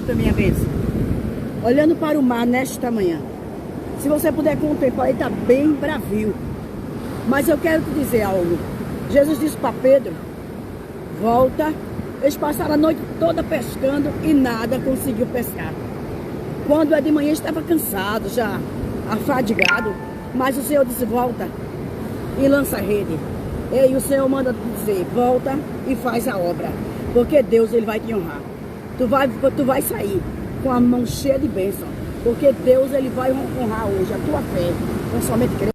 também a bênção. Olhando para o mar nesta manhã. Se você puder contemplar, ele está bem bravio. Mas eu quero te dizer algo. Jesus disse para Pedro, volta. Eles passaram a noite toda pescando e nada conseguiu pescar. Quando é de manhã, estava cansado, já afadigado. Mas o Senhor disse, volta e lança a rede. E o Senhor manda dizer, volta e faz a obra. Porque Deus, ele vai te honrar. Tu vai sair com a mão cheia de bênção. Porque Deus, ele vai honrar hoje a tua fé. Então somente crer.